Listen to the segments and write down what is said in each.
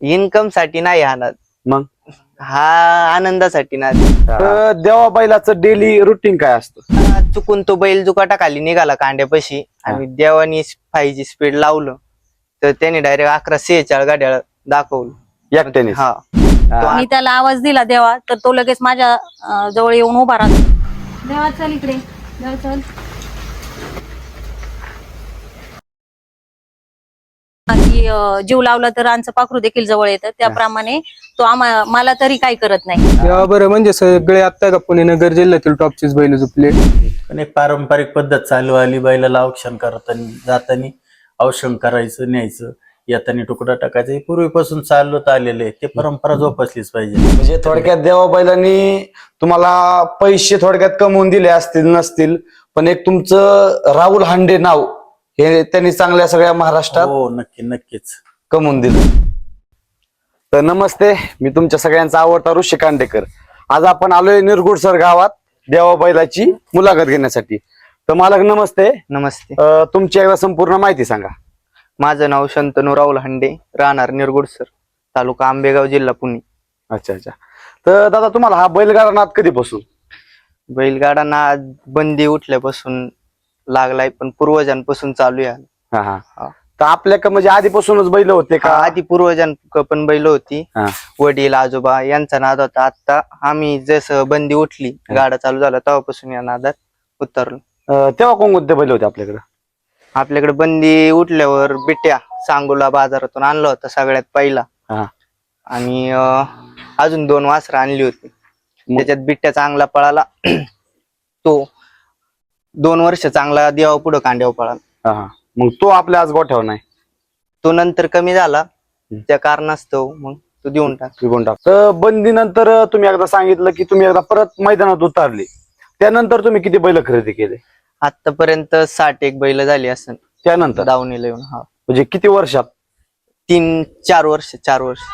Income साठी नाही आणत, मग हा आनंदासाठी ना. देवा बैलाचं डेली रुटीन काय असतं? चुकून तो बैल जुकाटा खाली निघाला कांड्यापाशी आणि देवानी 5G स्पीड लावलं तर त्याने डायरेक्ट 1146 गाड्या दाखवलं एकट्याने? हा. मी त्याला आवाज दिला देवा, तर तो लगेच माझ्या जवळ येऊन उभा राहतो. देवा चल इकडे, देवा चल. की जीव लावला तर रांचं पाखरू देखील जवळ येतं, त्याप्रमाणे तो मला तरी काही करत नाही. तेव्हा बरं म्हणजे सगळे आता का पुणे नगर जिल्ह्यातील टॉपचेच बैल झोपले. पण एक पारंपरिक पद्धत चालू आली, बैलाला औक्षण करताना जाताना औक्षण करायचं, न्यायचं, येताना तुकडा टाकायचं, हे पूर्वीपासून चालत आलेलं आहे. ते परंपरा जोपासलीच पाहिजे. म्हणजे थोडक्यात देवा बैलांनी तुम्हाला पैसे थोडक्यात कमवून दिले असतील नसतील, पण एक तुमचं राहुल हांडे नाव हे त्यांनी चांगल्या सगळ्या महाराष्ट्रात हो, नक्कीच कमवून दिलं. तर नमस्ते, मी तुमच्या सगळ्यांचा आवडता ऋषी कांडेकर. आज आपण आलोय निरगुडसर गावात देवा बैलाची मुलाखत घेण्यासाठी. तर मालक नमस्ते. नमस्ते. तुमची एकदा संपूर्ण माहिती सांगा. माझं नाव शंतनू राहुल हांडे, राहणार निरगुडसर, तालुका आंबेगाव, जिल्हा पुणे. अच्छा. तर दादा तुम्हाला हा बैलगाडा नाद कधीपासून? बैलगाडा नाद बंदी उठल्यापासून लागलाय, पण पूर्वजांपासून चालू आहे. हा. तर आपल्या म्हणजे आधीपासूनच बैल होते का? आधी पूर्वजांक पण बैल होती, वडील आजोबा यांचा नाद होता. आता आम्ही जसं बंदी उठली, गाडा चालू झाला, तेव्हापासून या नादात उतरलो. तेव्हा कोणते बैल होते आपल्याकडे? आपल्याकडे बंदी उठल्यावर बिट्या सांगोला बाजारातून आणला होता सगळ्यात पहिला. आणि अजून 2 वासरं आणली होती. त्याच्यात बिट्या चांगला पळाला. तो 2 वर्ष चांगला देवा पुढं कांड्यावर पळाला. मग तो आपल्या आज गोठ्यावर नाही, तो नंतर कमी झाला, त्या कारणास्तव मग तो देऊन टाक. तर बंदी नंतर तुम्ही एकदा सांगितलं की तुम्ही एकदा परत मैदानात उतरले, त्यानंतर तुम्ही किती बैल खरेदी केले? आतापर्यंत 61 बैल झाली असं त्यानंतर दावणीला येऊन. म्हणजे किती वर्षात? 4 वर्ष.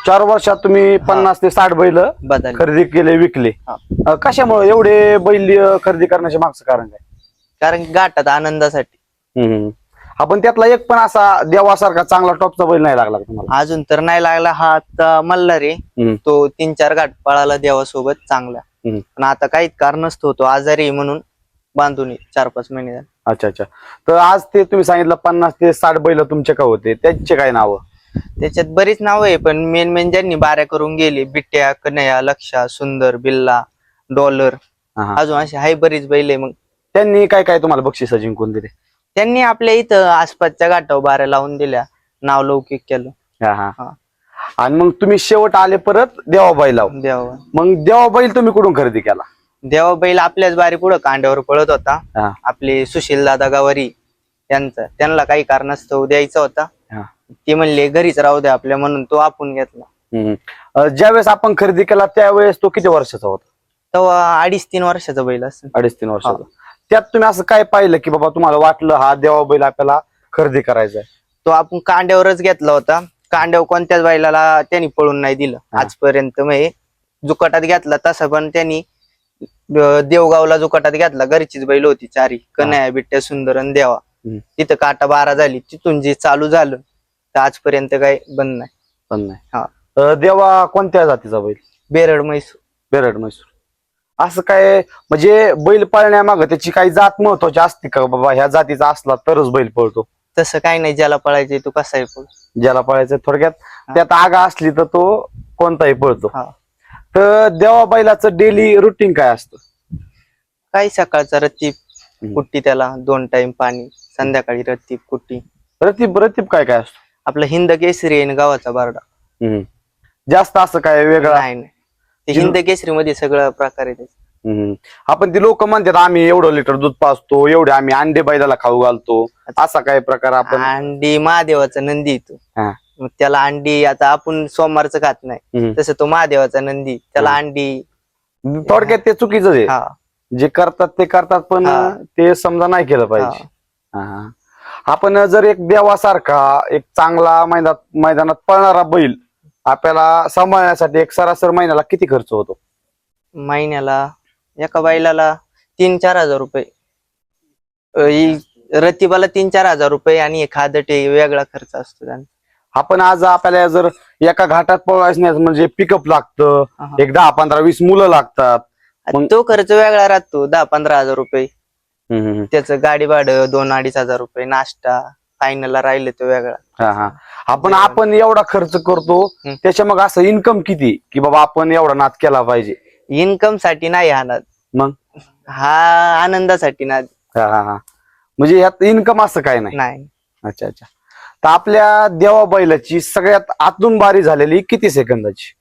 4 वर्षात तुम्ही 50 ते 60 बैल बदल खरेदी केले, विकले. कशामुळे एवढे बैल खरेदी करण्याचे मागचं कारण काय? कारण गाठात आनंदासाठी. आपण त्यातला एक पण असा देवासारखा चांगला टॉपचा बैल नाही लागला तुम्हाला? अजून तर नाही लागला. हा आता मल्हार आहे, तो 3-4 गाठ पळाला देवासोबत चांगला. पण आता काहीच कारणास्तव तो आजारी म्हणून बांधून 4-5 महिने झाले. अच्छा. तर आज ते तुम्ही सांगितलं 50 ते 60 बैल तुमचे का होते, त्यांचे काय नाव? त्याच्यात बरीच नाव आहे, पण मेन ज्यांनी बाऱ्या करून गेली, बिट्ट्या, कन्हैया, लक्षा, सुंदर, बिल्ला, डॉलर, अजून अशी हाय बरीच बैल आहे. मग त्यांनी काय तुम्हाला बक्षीस जिंकून दिले? त्यांनी आपल्या इथं आसपासच्या गाठावर बाऱ्या लावून दिल्या, नाव लौकिक केलं. आणि मग तुम्ही शेवट आले परत देवा बैलाव. मग देवा बैल तुम्ही कुठून खरेदी केला? देवा बैल आपल्याच बारी पुढे कांड्यावर पळत होता. आपले सुशील दादा गावारी त्यांना काही कारणास्तव द्यायचा होता. ते म्हणले घरीच राहू द्या आपल्या, म्हणून तो आपण घेतला. ज्यावेळेस आपण खरेदी केला त्यावेळेस तो किती वर्षाचा होता? तेव्हा 2.5-3 वर्षाचा बैल असं. 2.5-3 वर्षाचा. त्यात तुम्ही असं काय पाहिलं की बाबा तुम्हाला वाटलं हा देवा बैल आपल्याला खरेदी करायचा आहे? तो आपण कांड्यावरच घेतला होता. कांड्यावर कोणत्याच बैलाला त्यांनी पळून नाही दिलं आजपर्यंत. म्हणजे जुकाटात घेतला तसं, पण त्यांनी देवगावला जुकाटात घेतला, घरचीच बैल होती 4, कन्हैया, बिट्ट्या, सुंदर आणि देवा. तिथं काटा 12 झाली, तिथून जे चालू झालं तर आजपर्यंत काही बंद नाही. देवा कोणत्या जातीचा बैल? बेरड म्हैसूर. असं काय म्हणजे बैल पळण्यामागं त्याची काही जात महत्वाची असते का बाबा ह्या जातीचा असला तरच बैल पळतो? तसं काही नाही, ज्याला पळायचंय तो कसाही पळतो. ज्याला पळायचं थोडक्यात त्यात आगा असली तर तो कोणताही पळतो. तर देवा बैलाचं डेली रुटीन काय असतं? काही सकाळचा रतीब कुट्टी, त्याला 2 टाइम पाणी, संध्याकाळी रतीब कुट्टी. रतीब काय असतं? आपलं हिंद केसरी आहे गावाचा बारडा. जास्त असं काय वेगळं नाही. ते हिंद केसरी मध्ये सगळं प्रकार आहे. आपण ती लोक म्हणतात आम्ही एवढं लिटर दूध पाजतो, एवढे आम्ही अंडे बैलाला खाऊ घालतो, असा काय प्रकार? आपण अंडी महादेवाचा नंदी येतो, मग त्याला अंडी, आता आपण सोमवारचं खात नाही तसं तो महादेवाचा नंदी, त्याला अंडी. थोडक्यात ते चुकीचं आहे. जे करतात ते करतात, पण ते समजा नाही केलं पाहिजे. आपण जर एक देवासारखा एक चांगला मैदानात पळणारा बैल आपल्याला सांभाळण्यासाठी एक सरासरी महिन्याला किती खर्च होतो? महिन्याला एका बैलाला 3-4 हजार रुपये. रतिबाला 3-4 हजार रुपये आणि एक आदटे वेगळा खर्च असतो त्यांचा. आपण आज आपल्याला जर एका घाटात पळवायचं म्हणजे पिकअप लागतं, हा. एक 10, 15, 20 मुलं लागतात. मग- तो खर्च वेगळा राहतो, 10-15 हजार रुपये. हम्म. त्याचं गाडी भाडं 2-2.5 हजार रुपये, नाश्ता फायनलला राहिले तो वेगळा. हा. आपण एवढा खर्च करतो, हम्म. त्याच्या मग असं इन्कम किती की बाबा आपण एवढा नाद केला पाहिजे? इन्कम साठी नाही हा नाद, मग हा आनंदासाठी नाद. हा. म्हणजे यात इन्कम असं काय नाही. नाही. अच्छा. तर आपल्या देवा बैलाची सगळ्यात आतून बारी झालेली किती सेकंदाची?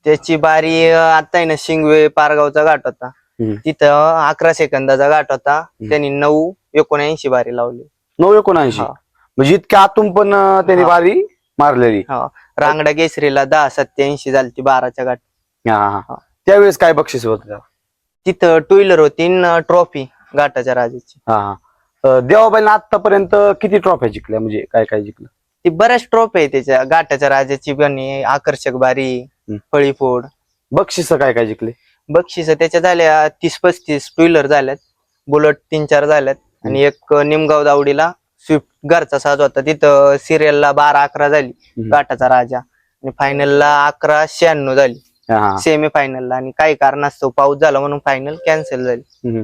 त्याची बारी आता आहे ना, शिंगवे पारगावचा घाट होता, हम्म. तिथं 11 सेकंदाचा घाट होता. त्यांनी 9:79 बारी लावली. 9:79. हा. म्हणजे इतक्या आतून पण त्यांनी हा. बारी मारलेली. रांगडा केसरीला 10:87 झाली 12च्या घाट. हा. त्यावेळेस काय बक्षीस होत? तिथं 2 व्हीलर होती, ट्रॉफी घाटाच्या राजाची. हा. देवाबाईला आतापर्यंत किती ट्रॉफ्या जिंकल्या, म्हणजे काय जिंकलं? ती बऱ्याच ट्रॉफी आहे त्याच्या घाटाच्या राजाची पण आहे, आकर्षक बारी, फळीफोड. बक्षीस काय जिंकले? बक्षीस त्याच्या झाल्या 30-35 टू व्हीलर झाल्यात, बुलेट 3-4 झाल्यात, आणि एक निमगाव दावडीला स्विफ्ट घरचा साज होता, तिथं सिरियलला 12-11 झाली घाटाचा राजा, आणि फायनलला 11:96 झाली सेमी फायनलला. आणि काही कारणास्तव पाऊस झाला म्हणून फायनल कॅन्सल झाली.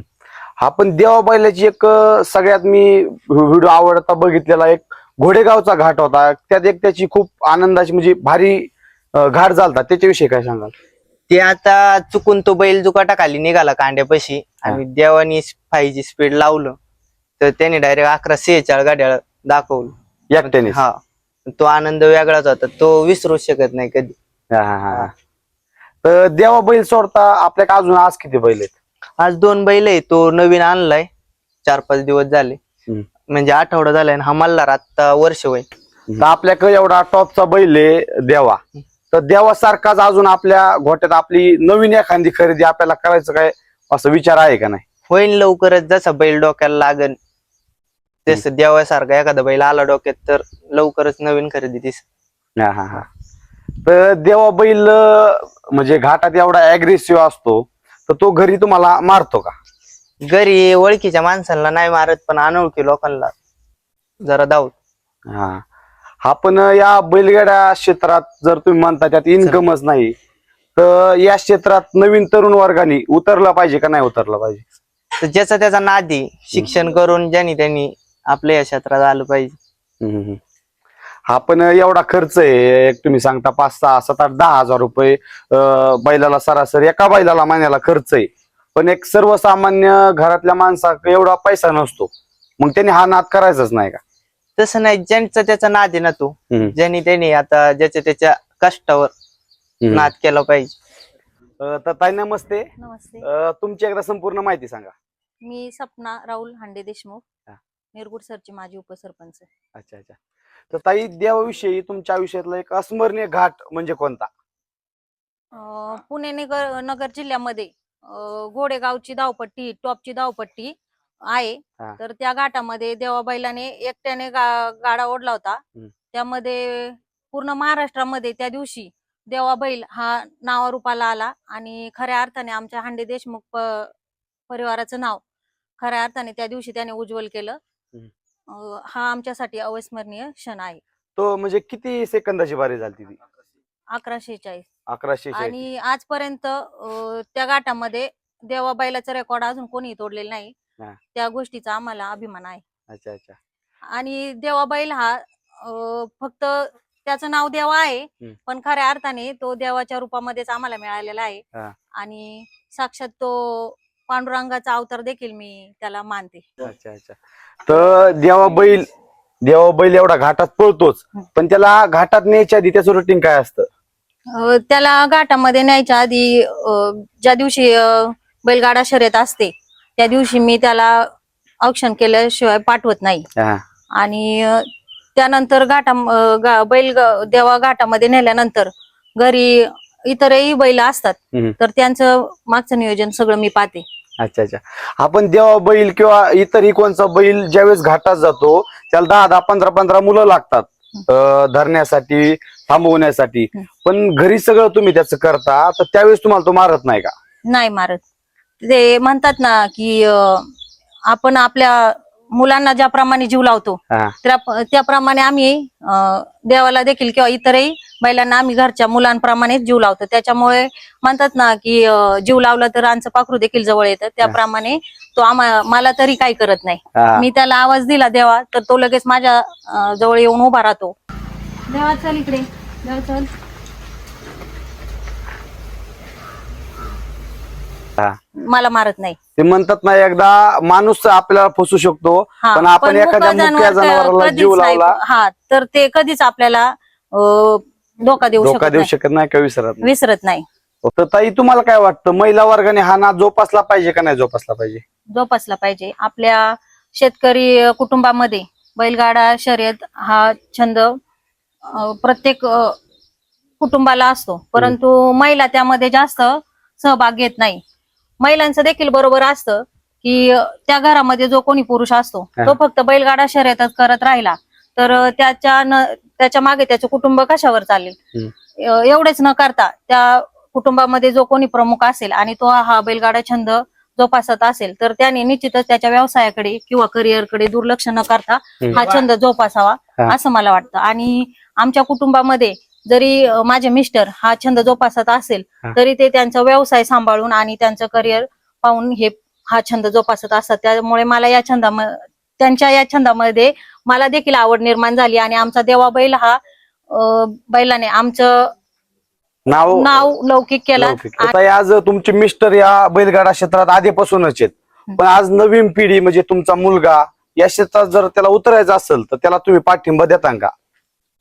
आपण देवाबाईलाची एक सगळ्यात मी व्हिडिओ आवडता बघितलेला एक घोडेगावचा घाट होता, त्यात एक त्याची खूप आनंदाची म्हणजे भारी घाट झालता, त्याच्याविषयी काय सांगाल? ते आता चुकून तो बैल जुकाटा खाली निघाला कांड्यापाशी, आणि देवानी 5G स्पीड लावलं, तर त्याने डायरेक्ट 11:46 गाड्या दाखवलं एकट्याने. हा. तो आनंद वेगळाच होता, तो विसरू शकत नाही कधी. तर देवा बैल सोडता आपल्याकडे अजून आज किती बैल आहेत? आज 2 बैल आहे, तो नवीन आणलाय, 4-5 दिवस झाले, म्हणजे आठवडा झालाय. हा मल्हार आता वर्ष वय. तर आपल्याकडे एवढा टॉपचा बैल आहे देवा, तर देवासारखाच अजून आपल्या घोट्यात आपली नवीन एखादी खरेदी आपल्याला करायचं काय असं विचार आहे का नाही? होईल लवकरच, जसा बैल डोक्याला लागन तसं देवासारखा एखादा बैल आला डोक्यात तर लवकरच नवीन खरेदी दिस. तर देवा बैल म्हणजे घाटात एवढा अग्रेसिव्ह असतो, तर तो घरी तुम्हाला मारतो का? घरी ओळखीच्या माणसांना नाही मारत, पण अनोळखी लोकांना जरा धावत. आपण या बैलगाड्या क्षेत्रात जर तुम्ही म्हणता त्यात इन्कमच नाही, तर या क्षेत्रात नवीन तरुण वर्गाने उतरला पाहिजे का नाही उतरला पाहिजे? तर ज्याचा त्याचा नादी शिक्षण करून ज्यांनी त्यांनी आपल्या या क्षेत्रात आलं पाहिजे. आपण एवढा खर्च आहे, एक तुम्ही सांगता 5, 6, 7, 8, 10 हजार रुपये बैलाला सरासरी एका बैलाला महिन्याला खर्च आहे, पण एक सर्वसामान्य घरातल्या माणसाकडे एवढा पैसा नसतो, मग त्यांनी हा नाद करायचाच नाही का? तसं नाही, ज्यांचा त्याचा नाद आहे ना, तो ज्यांनी त्यांनी आता ज्याच्या त्याच्या कष्टावर नाद केला पाहिजे. तर ताई नमस्ते. नमस्ते. तुमची एकदा संपूर्ण माहिती सांगा. मी सपना राहुल हांडे देशमुख, निरगुड सरची माजी उपसरपंच. अच्छा. तर ताई देवाविषयी तुमच्या आयुष्यातला एक अस्मरणीय घाट म्हणजे कोणता? पुणे नगर जिल्ह्यामध्ये घोडेगावची धावपट्टी, टॉपची धावपट्टी आहे. तर त्या घाटामध्ये देवाबाईलाने एकट्याने गाडा ओढला होता. त्यामध्ये पूर्ण महाराष्ट्रामध्ये त्या दिवशी देवाबाईल हा नावारूपाला आला, आणि खऱ्या अर्थाने आमच्या हांडे देशमुख परिवाराचं नाव खऱ्या अर्थाने त्या दिवशी त्याने उज्ज्वल केलं. हा आमच्यासाठी अविस्मरणीय क्षण आहे. तो म्हणजे किती सेकंदाची बारी झाली ती? 11:46. 11:46. आणि आजपर्यंत त्या घाटामध्ये देवाबाईलाचा रेकॉर्ड अजून कोणी तोडलेला नाही. त्या गोष्टीचा आम्हाला अभिमान आहे. अच्छा. आणि देवाबाईल हा फक्त त्याचं नाव देवा आहे, पण खऱ्या अर्थाने तो देवाच्या रूपामध्येच आम्हाला मिळालेला आहे. आणि साक्षात तो पांडुरंगाचा अवतार देखील मी त्याला मानते. अच्छा. तर देवाबाईल एवढा घाटात पळतोच, पण त्याला घाटात न्यायच्या आधी त्याचं रुटीन काय असतं? त्याला घाटामध्ये न्यायच्या आधी ज्या दिवशी बैलगाडा शर्यत असते त्या दिवशी मी त्याला औक्षण केल्याशिवाय पाठवत नाही. आणि त्यानंतर देवा घाटामध्ये नेल्यानंतर घरी इतरही बैल असतात, तर त्यांचं मागचं नियोजन सगळं मी पाहते. अच्छा. आपण देवा बैल किंवा इतरही कोणचा बैल ज्यावेळेस घाटात जातो त्याला 10, 15 मुलं लागतात धरण्यासाठी, थांबवण्यासाठी, पण घरी सगळं तुम्ही त्याचं करता, तर त्यावेळेस तुम्हाला तो मारत नाही का? नाही मारत. ते म्हणतात ना की आपण आपल्या मुलांना ज्याप्रमाणे जीव लावतो हा. त्याप्रमाणे आम्ही देवाला देखील किंवा इतरही बैलांना आम्ही घरच्या मुलांप्रमाणेच जीव लावतो. त्याच्यामुळे म्हणतात ना की जीव लावला तर रांचं पाखरू देखील जवळ येतं, त्याप्रमाणे तो मला तरी काही करत नाही. मी त्याला आवाज दिला देवा तर तो लगेच माझ्या जवळ येऊन उभा राहतो. देवा चल इकडे, देवा चल. मला मारत नाही. ते म्हणतात ना एकदा माणूस आपल्याला फसू शकतो, पण आपण एखाद्या मुक्या जनावराला जीव लावला तर ते कधीच आपल्याला धोका देऊ शकत नाही किंवा विसरत नाही. तर ताई तुम्हाला काय वाटतं, महिला वर्गाने हा नाद जोपासला पाहिजे का नाही जोपासला पाहिजे? जोपासला पाहिजे. आपल्या शेतकरी कुटुंबामध्ये बैलगाडा शर्यत हा छंद प्रत्येक कुटुंबाला असतो, परंतु महिला त्यामध्ये जास्त सहभाग घेत नाही. महिलांचं देखील बरोबर असतं की त्या घरामध्ये जो कोणी पुरुष असतो तो फक्त बैलगाडा शर्यतच करत राहिला तर त्याच्या मागे त्याचं कुटुंब कशावर चालेल. एवढेच न करता त्या कुटुंबामध्ये जो कोणी प्रमुख असेल आणि तो हा बैलगाडा छंद जोपासत असेल तर त्याने निश्चितच त्याच्या व्यवसायाकडे किंवा करिअरकडे दुर्लक्ष न करता हा छंद जोपासावा असं मला वाटतं. आणि आमच्या कुटुंबामध्ये जरी माझे मिस्टर हा छंद जोपासत असेल तरी ते त्यांचा व्यवसाय सांभाळून आणि त्यांचं करिअर पाहून हा छंद जोपासत असतात. त्यामुळे मला त्यांच्या या छंदामध्ये मला देखील आवड निर्माण झाली आणि आमचा देवा बैल हा बैलाने आमचं नाव लौकिक केलं. आज तुमचे मिस्टर या बैलगाडा क्षेत्रात आधीपासूनच आहेत, पण आज नवीन पिढी म्हणजे तुमचा मुलगा या क्षेत्रात जर त्याला उतरायचं असेल तर त्याला तुम्ही पाठिंबा देता का?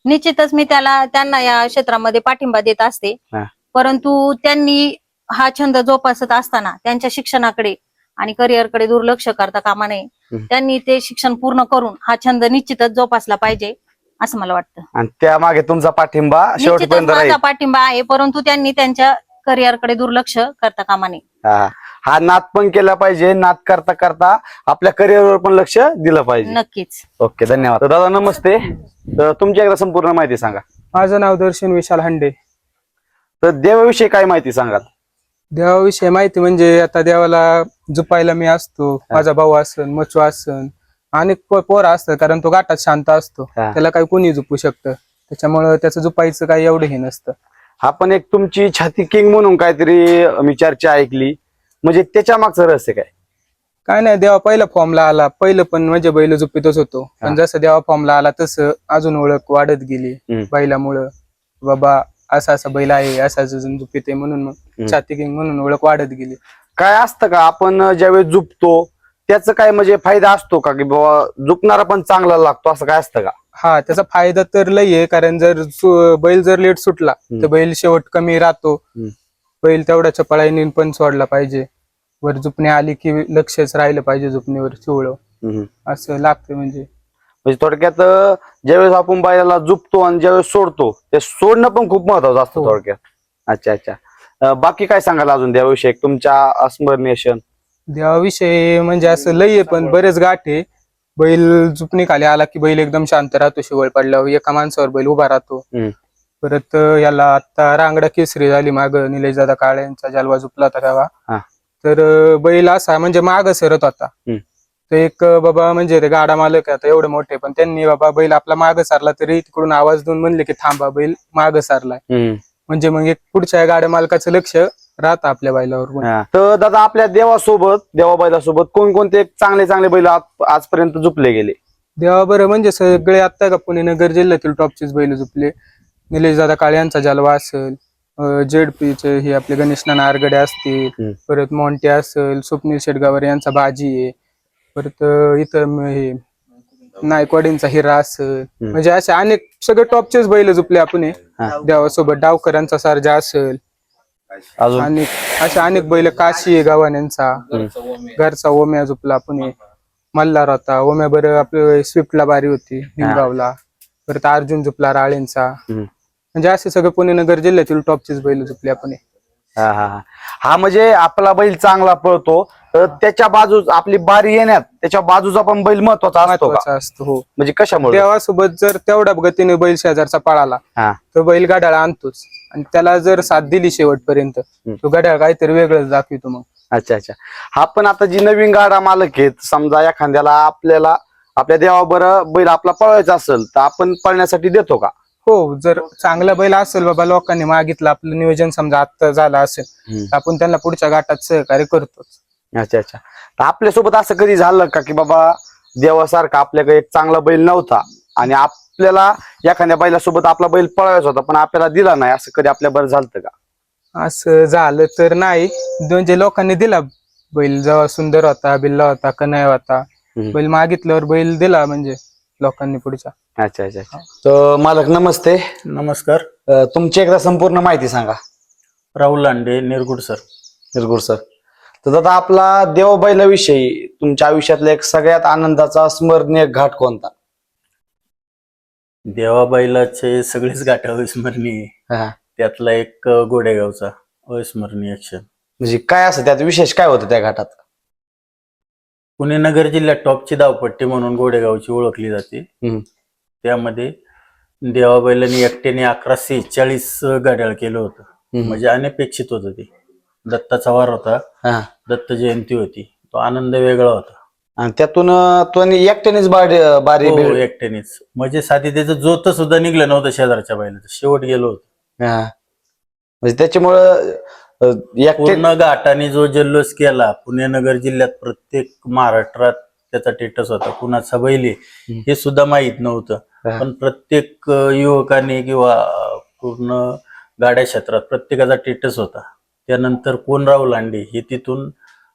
निश्चितच मी त्यांना या क्षेत्रामध्ये पाठिंबा देत असते, परंतु त्यांनी हा छंद जोपासत असताना त्यांच्या शिक्षणाकडे आणि करिअरकडे दुर्लक्ष करता कामा नये. त्यांनी ते शिक्षण पूर्ण करून हा छंद निश्चितच जोपासला पाहिजे असं मला वाटतं. आणि त्यामागे तुमचा पाठिंबा शेवटपर्यंत राहील. माझा पाठिंबा आहे, परंतु त्यांनी त्यांच्या करिअरकडे दुर्लक्ष करता कामा नये. हा नाद पण केला पाहिजे, नाद करता करता आपल्या करिअरवर पण लक्ष दिलं पाहिजे. नक्कीच. ओके, धन्यवाद. दादा नमस्ते. तर तुमची एकदा संपूर्ण माहिती सांगा. माझं नाव दर्शन विशाल हांडे. तर देवाविषयी काय माहिती सांगाल? देवाविषयी माहिती म्हणजे आता देवाला जुपायला मी असतो, माझा भाऊ असन, मचू असन, अनेक पोरं असतात, कारण तो गाठात शांत असतो, त्याला काही कोणी झुपू शकतं, त्याच्यामुळे त्याचं झुपायचं काही एवढं हे नसतं. हा पण एक तुमची छाती किंग म्हणून काहीतरी मी चर्चा ऐकली, म्हणजे त्याच्या मागचं रहस्य काय नाही. देवा पहिला फॉर्मला आला, पहिलं पण म्हणजे बैल झुपितच होतो, पण जसं देवा फॉर्मला आला तसं अजून ओळख वाढत गेली बैलामुळं. बाबा असा असा बैल आहे, असा अजून झुपित आहे, म्हणून मग छाती किंग म्हणून ओळख वाढत गेली. काय असतं का आपण ज्यावेळेस झुपतो त्याचं काय म्हणजे फायदा असतो का, की बाबा झुपणारा पण चांगला लागतो, असं काय असतं का? हा, त्याचा फायदा तर लई आहे, कारण जर बैल जर लेट सुटला तर बैल शेवट कमी राहतो. बैल तेवढ्याच्या पळाईने पण सोडला पाहिजे, वर झुपणे आली की लक्षच राहिलं पाहिजे झुपणीवर चिवळ असं लागतं. म्हणजे थोडक्यात ज्यावेळेस आपण बैलाला झुपतो आणि ज्यावेळेस सोडतो ते सोडणं पण खूप महत्वाचं असतं थोडक्यात. अच्छा अच्छा. बाकी काय सांगाल अजून देवाविषयी तुमच्या अस्मरणीय क्षण? देवाविषयी म्हणजे असं लई आहे, पण बरेच गाठ आहे. बैल झुपणी खाली आला की बैल एकदम शांत राहतो, शिवळ पडल्यावर एका माणसावर बैल उभा राहतो. परत याला आता रांगडा केसरी झाली माग, निलेश दादा काळे यांचा जलवा झुपला होता तेव्हा, तर बैल असा म्हणजे माग सरत होता. तर एक बाबा म्हणजे ते गाडा मालक आता एवढे मोठे, पण त्यांनी बाबा बैल आपला माग सारला तरी तिकडून आवाज देऊन म्हणले की थांबा, बैल माग सारलाय. म्हणजे मग एक पुढच्या गाड्या मालकाचं लक्ष राहतं आपल्या बैलावर. तर दादा आपल्या देवा बैलासोबत कोणकोणते चांगले चांगले बैल आजपर्यंत झुपले गेले? देवा बरं म्हणजे सगळे आता का पुणे नगर जिल्ह्यातील टॉपचेच बैल झुपले. निलेश दादा काळे यांचा जलवा असेल, जेडपीचे हे आपले गणेश नाना आरगडे असतील, परत मोंटे असेल, स्वप्नील शेटगावर यांचा बाजी आहे, परत इथं हे नायकवाडींचा हिरा असेल, म्हणजे असे अनेक सगळे टॉपचेच बैल झुपले आपण. देवासोबत डावकरांचा सारजा असेल आणि अशा अनेक बैल, काशी गावाण्यांचा घरचा ओम्या झुपला आपण. मल्हार होता ओम्या, बरं आपलं स्विफ्टला बारी होती निमगावला, परत अर्जुन झुपला राळेंचा. म्हणजे असे सगळे पुणे नगर जिल्ह्यातील टॉपचेच बैल झुपले आपण. हा म्हणजे आपला बैल चांगला पळतो, त्याच्या बाजूच आपली बारी येण्यात त्याच्या बाजूचा पण बैल महत्वाचा असतो. हो, म्हणजे कशामुळे? देवासोबत जर तेवढ्या गतीने बैल शेजारचा पळाला तर बैल गाड्याला आणतोच, आणि त्याला जर साथ दिली शेवटपर्यंत तो गाड्या काहीतरी वेगळंच दाखवितो. मग अच्छा अच्छा. हा पण आता जी नवीन गाडा मालक आहेत, समजा एखाद्याला आपल्याला आपल्या देवाबरोबर बैल आपला पळवायचा असेल तर आपण पळण्यासाठी देतो का? हो, जर चांगला बैल असेल बाबा, लोकांनी मागितलं, आपलं नियोजन समजा आता झालं असेल, तर आपण त्यांना पुढच्या गाठात सहकार्य करतोच. अच्छा अच्छा. तर आपल्यासोबत असं कधी झालं का की बाबा देवासारखा आपल्याकडे एक चांगला बैल नव्हता आणि आपल्याला एखाद्या बैलासोबत आपला बैल पळवायचा होता पण आपल्याला दिला नाही, असं कधी आपल्या बरं झालं का? असं झालं तर नाही. म्हणजे लोकांनी दिला बैल, जेव्हा सुंदर होता, बिल्ला होता, कन्हैया होता, बैल मागितल्यावर बैल दिला म्हणजे लोकांनी पुढच्या. अच्छा अच्छा अच्छा. तर मालक नमस्ते. नमस्कार. तुमची एकदा संपूर्ण माहिती सांगा. राहुल लांडे, निरगुड सर. निरगुड सर. तर दादा आपला देव बैलाविषयी तुमच्या आयुष्यातला एक सगळ्यात आनंदाचा स्मरणीय घाट कोणता? देवा बैलाचे सगळेच घाट अविस्मरणीय. त्यातला एक गोडेगावचा अविस्मरणीय क्षण. म्हणजे काय असं त्यात विशेष काय होतं त्या घाटात? पुणे नगर जिल्ह्यात टॉपची धावपट्टी म्हणून गोडेगावची ओळखली जाते. त्यामध्ये देवा बैलांनी एकट्याने 1140 घड्याळ केलं होतं. म्हणजे अनपेक्षित होतं ते. दत्ताचा वार होता, दत्त जयंती होती, तो आनंद वेगळा होता. आणि त्यातून तो एकट्यानेच बारी एकट्यानेच, म्हणजे साधी त्याचं जोत सुद्धा निघलं नव्हतं शेजारच्या बैलाचं, शेवट गेलो होतं. म्हणजे त्याच्यामुळं पूर्ण घाटाने जो जल्लोष केला पुणे नगर जिल्ह्यात, प्रत्येक महाराष्ट्रात त्याचा स्टेटस होता. कुणाचा बैल हे सुद्धा माहित नव्हतं, पण प्रत्येक युवकांनी किंवा पूर्ण गाड्या क्षेत्रात प्रत्येकाचा स्टेटस होता. त्यानंतर कोण राहुल लांडे हे तिथून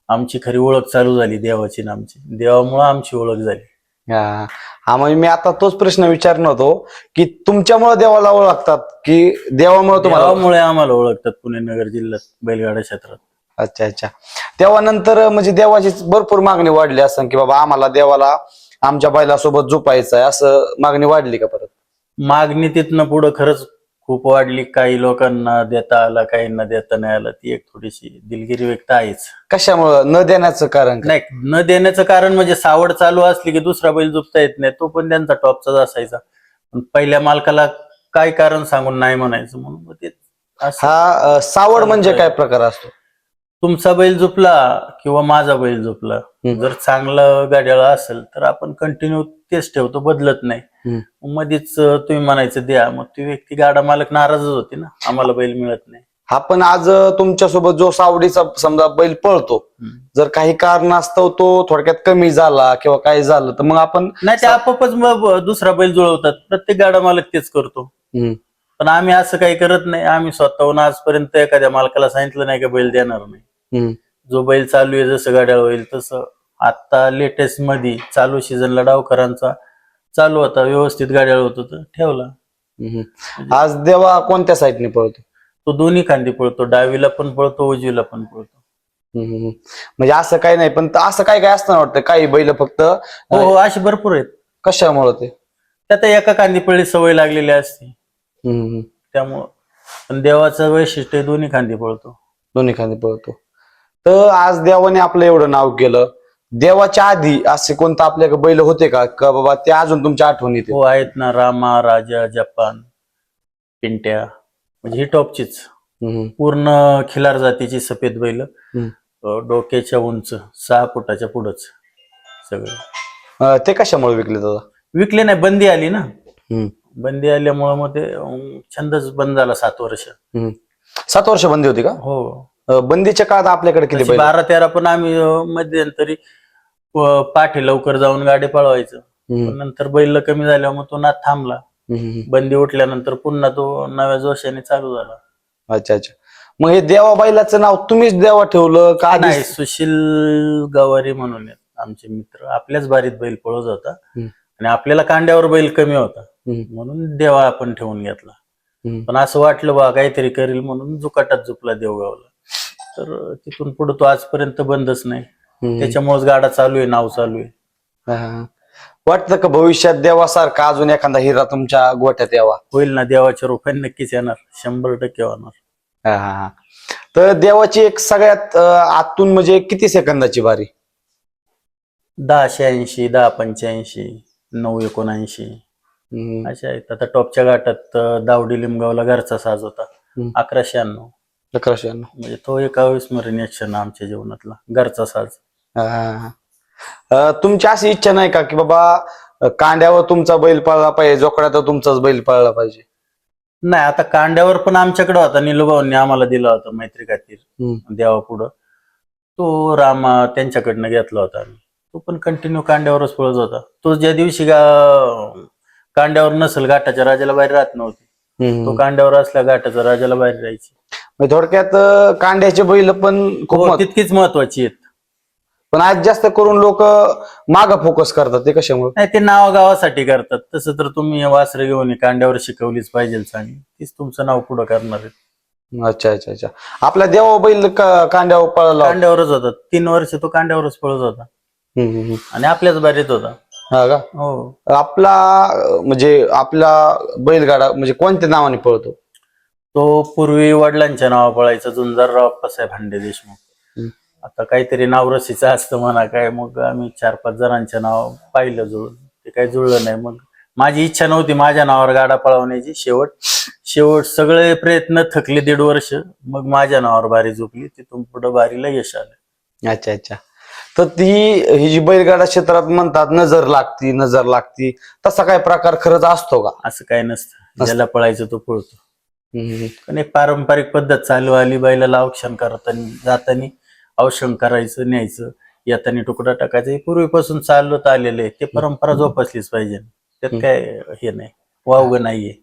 आमची खरी ओळख चालू झाली देवाची ना आमची. देवामुळे आमची ओळख झाली. हा म्हणजे मी आता तोच प्रश्न विचारणार होतो की तुमच्यामुळे देवाला ओळखतात की देवामुळे आम्हाला ओळखतात पुणे नगर जिल्ह्यात बैलगाडा क्षेत्रात. अच्छा अच्छा. तेव्हा नंतर म्हणजे देवाची भरपूर मागणी वाढली असं की बाबा आम्हाला देवाला आमच्या बैलासोबत झोपायचं आहे, असं मागणी वाढली का परत? मागणी तिथनं पुढं खरंच खूप वाढली. काही लोकांना देता आला, काहींना देता नाही आला. ती एक थोडीशी दिलगिरी व्यक्त आहेच. कशामुळं न देण्याचं कारण? नाही, न देण्याचं कारण म्हणजे सावड चालू असली की दुसरा बैल झोपता येत नाही, तो पण त्यांचा टॉपचाच असायचा. पण पहिल्या मालकाला काय कारण सांगून नाही म्हणायचं म्हणून ते. हा सावड म्हणजे काय प्रकार असतो? तुमचा बैल झोपला किंवा माझा बैल झोपला, जर चांगलं गाड्याला असेल तर आपण कंटिन्यू तेच ठेवतो, बदलत नाही. मध्येच तुम्ही म्हणायचं द्या, मग ती व्यक्ती गाडा मालक नाराजच होती ना, आम्हाला बैल मिळत नाही. हा पण आज तुमच्यासोबत जो सावडीचा समजा बैल पळतो, जर काही कारणास्तव तो थोडक्यात कमी झाला किंवा काय झालं तर मग आपण नाही, ते आपोआपच मग दुसरा बैल जुळवतात. प्रत्येक गाडा मालक तेच करतो. पण आम्ही असं काही करत नाही. आम्ही स्वतःहून आजपर्यंत एखाद्या मालकाला सांगितलं नाही की बैल देणार नाही. जो बैल चालू आहे जसं गाड्या होईल तसं. आता लेटेस्ट मध्ये चालू सीझनला डावकरांचा चालू होता, व्यवस्थित गाड्या होत होतं, ठेवला. आज देवा कोणत्या साईडने पळतो? तो दोन्ही खांदी पळतो, डावीला पण पळतो, उजवीला पण पळतो. म्हणजे असं काही नाही, पण असं काय काय असतं वाटतं काही बैल फक्त हो अशी भरपूर आहेत. कशामुळे ते? त्यात एका खांदी पळी सवय लागलेली असते त्यामुळं. पण देवाचं वैशिष्ट्य दोन्ही खांदी पळतो. दोन्ही खांदी पळतो. तर आज देवाने आपलं एवढं नाव केलं, देवाच्या आधी असे कोणतं आपल्याकडे बैल होते का बाबा ते अजून तुमच्या आठवणीत? हो आहेत ना, रामा, राजा, जपान, पिंट्या, म्हणजे ही टॉपचीच. पूर्ण खिलार जातीची सफेद बैल, डोक्याच्या उंच 6 फुटाच्या पुढंच सगळं. ते कशामुळे विकले दादा? विकले नाही, बंदी आली ना. बंदी आल्यामुळे मग ते छंदच बंद झाला. 7 वर्ष. 7 वर्ष बंदी होती का? हो. बंदीच्या काळात आपल्याकडे किती बैल? 12-13 पण आम्ही मध्यंतरी पाठी लवकर जाऊन गाडी पळवायचं. नंतर बैल कमी झाल्यावर मग तो नाद थांबला. बंदी उठल्यानंतर पुन्हा तो नव्या जोशाने चालू झाला. अच्छा अच्छा. मग हे देवा बैलाचं नाव तुम्हीच देवा ठेवलं का? नाही, सुशील गवारी म्हणून आमचे मित्र, आपल्याच बारीत बैल पळत होता आणि आपल्याला कांड्यावर बैल कमी होता म्हणून देवा आपण ठेवून घेतला. पण असं वाटलं बा काहीतरी करेल म्हणून जुकाटात झोपला देवगावला. तर तिथून पुढे तो आजपर्यंत बंदच नाही. त्याच्यामुळेच गाडा चालू आहे, नाव चालू आहे. वाटतं का भविष्यात देवासारखा अजून एखादा हिरा तुमच्या गोठ्यात यावा? होईल ना, देवाच्या रूपाने नक्कीच येणार, 100% होणार. तर देवाची एक सगळ्यात आतून म्हणजे किती सेकंदाची बारी? 10-86, 10-85, 9-79 अशा आहेत. आता टॉपच्या घाटात दावडी लिमगावला घरचा साज होता, 1196. म्हणजे तो एक अविस्मरणीय क्षण आमच्या जीवनातला, घरचा साज. तुमची अशी इच्छा नाही का की बाबा कांड्यावर तुमचा बैल पळला पाहिजे, जोकड्यात तुमचाच बैल पळला पाहिजे? नाही, आता कांड्यावर पण आमच्याकडे होता, निलूभाऊंनी आम्हाला दिला होता मैत्री खातीर देवा पुढं. तो रामा त्यांच्याकडनं घेतला होता आम्ही. तो पण कंटिन्यू कांड्यावरच पळत होता. तो ज्या दिवशी कांड्यावर नसेल घाटाच्या राजाला बाहेर राहत नव्हती. तो कांड्यावर असल्या घाटाच्या राजाला बाहेर राहायची. म्हणजे थोडक्यात कांड्याचे बैल पण खूप तितकीच महत्वाची आहेत. पण आज जास्त करून लोक माग फोकस करतात, ते कशामुळे? नाही, ते नावागावासाठी करतात. तसं तर तुम्ही वासरं घेऊन कांड्यावर शिकवलीच पाहिजे चांगली, तीच तुमचं नाव पुढं करणार आहे. अच्छा अच्छा अच्छा. आपला देवा बैल कांड्यावर पळाला? कांड्यावरच होता. 3 वर्ष तो कांड्यावरच पळत होता आणि आपल्याच बारीत होता. हा का? हो. आपला बैलगाडा म्हणजे कोणत्या नावाने पळतो? तो पूर्वी वडिलांच्या नावा पळायचा, झुंजारराव अप्पासाहेब हांडे देशमुख. आता काहीतरी नाव रसीचं असतं म्हणा काय, मग आम्ही 4-5 जणांच्या नाव पाहिलं जुळून, ते काही जुळलं नाही. मग माझी इच्छा नव्हती माझ्या नावावर गाडा पळवण्याची. शेवट सगळे प्रयत्न थकले 1.5 वर्ष, मग माझ्या नावावर बारी झोपली. तिथून पुढे बारीला यश आलं. अच्छा अच्छा. तर ही जी बैलगाडा क्षेत्रात म्हणतात नजर लागती, तसा काय प्रकार खरंच असतो का? असं काय नसतं, ज्याला पळायचं तो पळतो. पण एक पारंपरिक पद्धत चालू आली, बैलाला औक्षण करताना जाताना औषण करायचं, न्यायचं, येताना तुकडा टाकायचं, हे पूर्वीपासून चालत आलेलं आहे. ते परंपरा जोपासलीच पाहिजे, त्यात काय हे नाही, वावग नाहीये.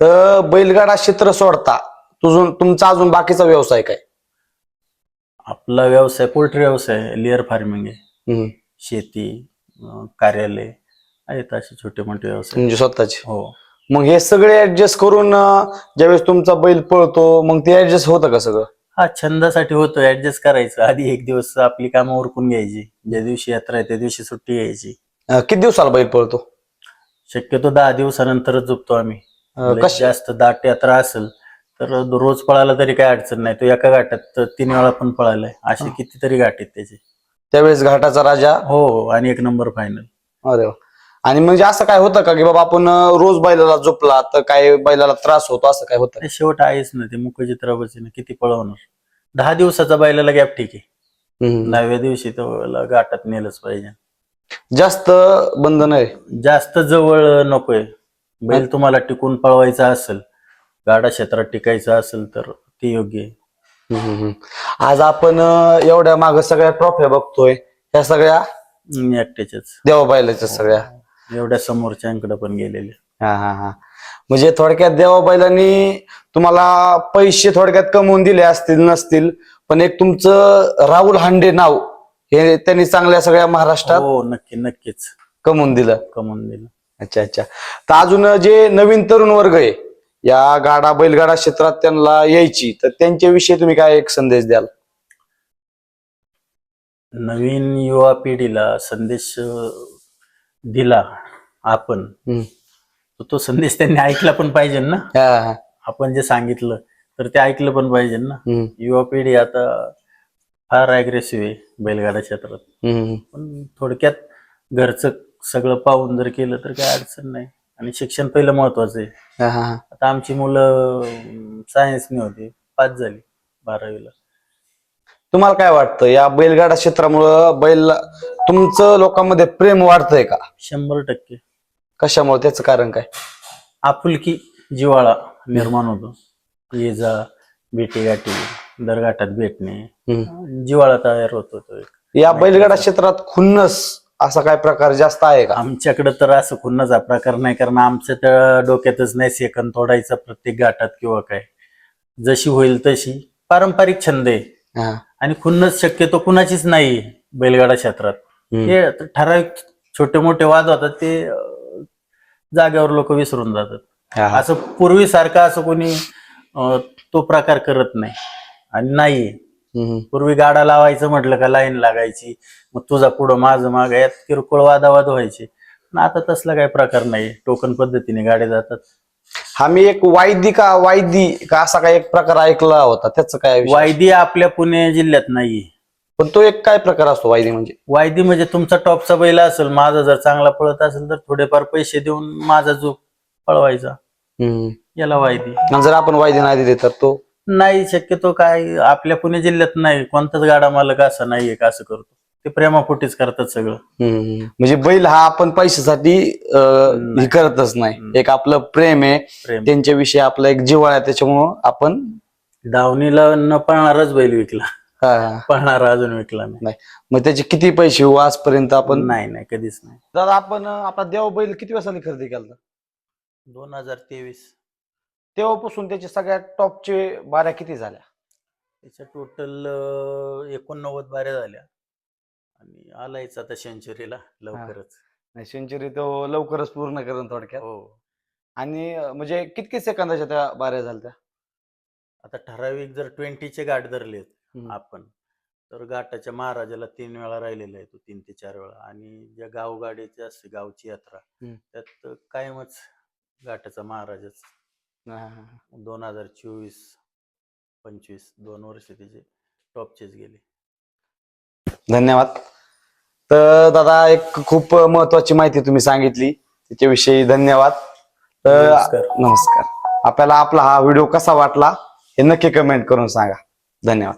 तर बैलगाडा क्षेत्र सोडता तुमचा अजून बाकीचा व्यवसाय काय? आपला व्यवसाय पोल्ट्री व्यवसाय, लेअर फार्मिंग आहे. शेती, कार्यालय आहेत, असे छोटे मोठे व्यवसाय म्हणजे स्वतःचे? हो. मग हे सगळे ऍडजस्ट करून ज्यावेळेस तुमचा बैल पळतो, मग ते ऍडजस्ट होतं का सगळं? हा, छंदासाठी होतो, ऍडजस्ट करायचं. आधी 1 दिवस आपली कामं उरकून घ्यायची, ज्या दिवशी यात्रा आहे त्या दिवशी सुट्टी घ्यायची. किती दिवसाला बैल पळतो? शक्यतो 10 दिवसानंतरच झोपतो आम्ही. जास्त दाट यात्रा असेल तर रोज पळायला तरी काय अडचण नाही. तो एका घाटात 3 वेळा पण पळालाय, असे कितीतरी घाट आहेत त्याचे. त्यावेळेस घाटाचा राजा? हो, आणि 1 नंबर फायनल. अरे वा. आणि म्हणजे असं काय होतं का की बाबा आपण रोज बैलाला झोपला तर काय बैलाला त्रास होतो, असं काय होतं? शेवट आहेच ना, ते मुखचित्रापासून किती पळवणार. 10 दिवसाचा बैलाला गॅप ठीक आहे, 9व्या दिवशी तो घाटात नेलंच पाहिजे. जास्त बंधन आहे, जास्त जवळ नकोय. बैल तुम्हाला टिकून पळवायचा असेल, गाडा क्षेत्रात टिकायचं असेल तर ते योग्य आहे. आज आपण एवढ्या माग सगळ्या ट्रॉफ्या बघतोय, त्या सगळ्या एकट्याच्याच देवा बैलाच्या सगळ्या, एवढ्या समोरच्यांकडे पण गेलेले. म्हणजे थोडक्यात देवा बैलांनी तुम्हाला पैसे थोडक्यात कमवून दिले असतील नसतील, पण एक तुमचं राहुल हांडे नाव हे त्यांनी चांगल्या सगळ्या महाराष्ट्रात हो, नक्कीच कमवून दिलं. अच्छा अच्छा. तर अजून जे नवीन तरुण वर्ग आहे या बैलगाडा क्षेत्रात त्यांना यायची, तर त्यांच्याविषयी तुम्ही काय एक संदेश द्याल? नवीन युवा पिढीला संदेश दिला आपण, तो संदेश त्यांनी ऐकला पण पाहिजे ना. आपण जे सांगितलं तर ते ऐकलं पण पाहिजे ना. युवा पिढी आता फार अग्रेसिव्ह आहे बैलगाडा क्षेत्रात, पण थोडक्यात घरचं सगळं पाहून जर केलं तर काय अडचण नाही. आणि शिक्षण पहिलं महत्वाचं आहे. आता आमची मुलं सायन्सने होती, पास झाली 12वीला. तुम्हाला काय वाटतं या बैलगाडा क्षेत्रामुळं तुमचं लोकांमध्ये प्रेम वाढतंय का? 100%. कशामुळे, त्याचं कारण काय? आपुलकी, जिव्हाळा निर्माण होतो. ये जा, भेटी गाठी, दरघाटात भेटणे, जिव्हाळा तयार होतो. या बैलगाडा क्षेत्रात खुन्नस असा काय प्रकार जास्त आहे का? आमच्याकडे तर असं खुन्नस हा प्रकार नाही, कारण आमच्या त्या डोक्यातच नाही सेकंद तोडायचा प्रत्येक घाटात किंवा काय. जशी होईल तशी पारंपरिक छंद आहे, आणि खुन्नस शक्यतो कुणाचीच नाही बैलगाडा क्षेत्रात. हे ठराविक छोटे मोठे वाद होतात, ते जागेवर लोक विसरून जातात. असं पूर्वीसारखं असं कोणी तो प्रकार करत नाही. आणि नाही, पूर्वी गाडा लावायचं म्हटलं का लाईन लागायची, मग तुझा पुढं माझं माग, यात किरकोळ वादावाद व्हायचे. पण आता तसला काही प्रकार नाही, टोकन पद्धतीने गाड्या जातात. मी एक वायदी का असा काय एक प्रकार ऐकला होता, त्याचं काय? वायदी आपल्या पुणे जिल्ह्यात नाहीये. पण तो एक काय प्रकार असतो वायदी म्हणजे? वायदी म्हणजे तुमचा टॉपचा बैल असेल, माझा जर चांगला पळत असेल तर थोडेफार पैसे देऊन माझा जो पळवायचा, याला वायदी. जर आपण वायदी नाही दिली तर तो नाही शक्यतो काय आपल्या पुणे जिल्ह्यात नाही कोणताच गाडा मालक असा नाहीये का असं करतो. ते प्रेमापोटीच करतात सगळं. म्हणजे बैल हा आपण पैशासाठी हे करतच नाही. एक आपलं प्रेम आहे प्रेम. त्यांच्याविषयी आपला एक जिव्हाळा आहे, त्याच्यामुळं आपण दावणीला न पळणाराच बैल विकला, हा. पळणारा अजून विकला नाही. मग त्याचे किती पैसे हो आजपर्यंत आपण? नाही कधीच नाही. दादा आपण आपला देव बैल किती वर्षांनी खरेदी केला? 2023. तेव्हापासून त्याच्या सगळ्यात टॉपचे बाऱ्या किती झाल्या? त्याच्या टोटल 89 बाऱ्या झाल्या आणि आलायच आता सेंचुरीला लवकरच. नाही सेंचुरी तो लवकरच पूर्ण करून थोडक्यात. हो. आणि म्हणजे किती सेकंदाच्या त्या बाऱ्या झाल्या? आता ठराविक जर 20चे गाठ धरलेत आपण तर घाटाच्या महाराजाला 3 वेळा राहिलेला आहे तो, 3 ते 4 वेळा. आणि ज्या गावगाडीची असते गावची यात्रा त्यात कायमच घाटाचा महाराजच. 2024-25 2 वर्ष त्याचे टॉपचेच गेले. धन्यवाद. तर दादा एक खूप महत्वाची माहिती तुम्ही सांगितली, त्याच्याविषयी धन्यवाद. नमस्कार. आपल्याला आपला हा व्हिडिओ कसा वाटला हे नक्की कमेंट करून सांगा. धन्यवाद.